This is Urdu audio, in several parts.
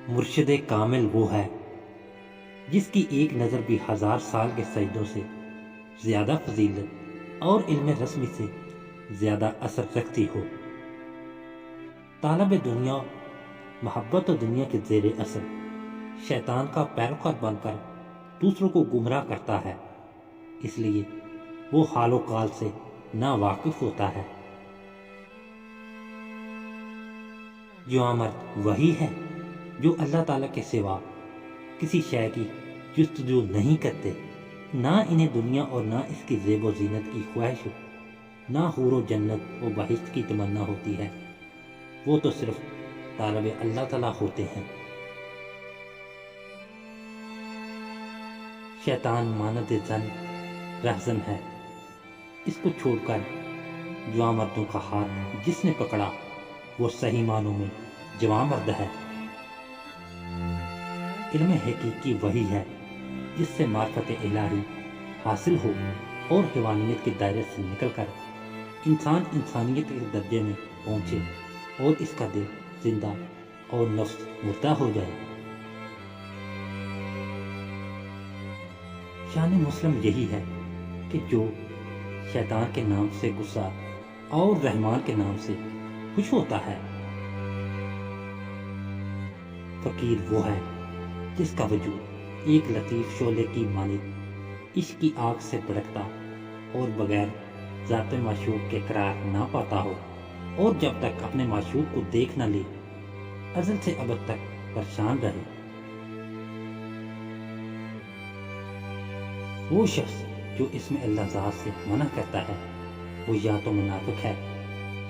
مرشد کامل وہ ہے جس کی ایک نظر بھی 1000 سال کے سجدوں سے زیادہ فضیلت اور علم رسمی سے زیادہ اثر رکھتی ہو۔ طالب دنیا محبت و دنیا کے زیر اثر شیطان کا پیروکار بن کر دوسروں کو گمراہ کرتا ہے، اس لیے وہ حال و قال سے نا واقف ہوتا ہے۔ جوامرد وہی ہے جو اللہ تعالیٰ کے سوا کسی شے کی جستجو نہیں کرتے، نہ انہیں دنیا اور نہ اس کی زیب و زینت کی خواہش ہو، نہ حور و جنت و بہشت کی تمنا ہوتی ہے، وہ تو صرف طالب اللہ تعالیٰ ہوتے ہیں۔ شیطان مانند زن رہزن ہے، اس کو چھوڑ کر جوان مردوں کا ہاتھ جس نے پکڑا وہ صحیح معنوں میں جوان مرد ہے۔ علم حقیقی وہی ہے جس سے معرفت الہی حاصل ہو اور حیوانیت کے دائرے سے نکل کر انسان انسانیت کے درجے میں پہنچے اور اس کا دل زندہ اور نفس مردہ ہو جائے۔ شان مسلم یہی ہے کہ جو شیطان کے نام سے غصہ اور رحمان کے نام سے خوش ہوتا ہے۔ فقیر وہ ہے جس کا وجود ایک لطیف شعلے کی مانند عشق کی آگ سے بھڑکتا اور بغیر ذات معشوق کے قرار نہ پاتا ہو، اور جب تک اپنے معشوق کو دیکھ نہ لے ازل سے ابد تک پریشان رہے۔ وہ شخص جو اسم اللہ ذات سے منع کرتا ہے وہ یا تو منافق ہے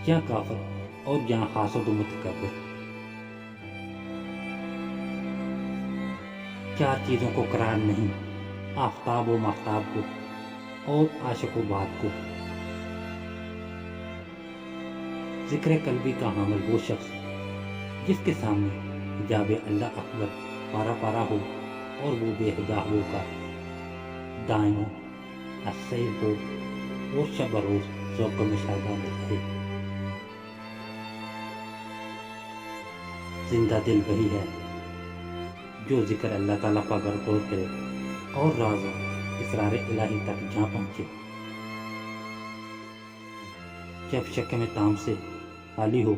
یا کافر اور یا حاسد و متکبر۔ 4 چیزوں کو قرار نہیں، آفتاب و ماہتاب کو اور عاشق و باد کو۔ ذکر قلبی کا حامل وہ شخص جس کے سامنے حجاب اللہ اکبر پارا پارا ہو اور وہ بے حجاب ہو کر دائم السیر ہو اور شب روز ذوق و مشاہدہ میں رہے۔ زندہ دل وہی ہے جو ذکر اللہ تعالیٰ پر غور کرے اور راز و اسرار الہی تک جا پہنچے۔ جب شک میں تام سے خالی ہو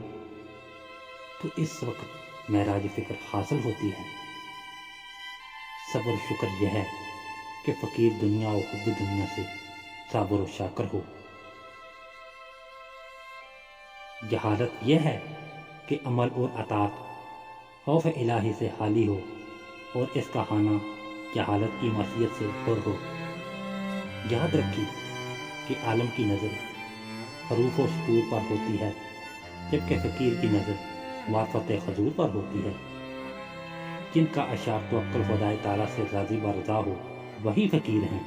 تو اس وقت معراج فکر حاصل ہوتی ہے۔ صبر و شکر یہ ہے کہ فقیر دنیا و حب دنیا سے صابر و شاکر ہو۔ جہالت یہ ہے کہ عمل اور اطاعت خوف الہی سے خالی ہو اور اس کا خانہ جہالت کی معصیت سے پر ہو۔ یاد رکھیے کہ عالم کی نظر حروف و سطور پر ہوتی ہے جبکہ فقیر کی نظر معرفت حضور پر ہوتی ہے۔ جن کا اشعار توکل خدائے تعالیٰ سے راضی برضا ہو وہی فقیر ہیں۔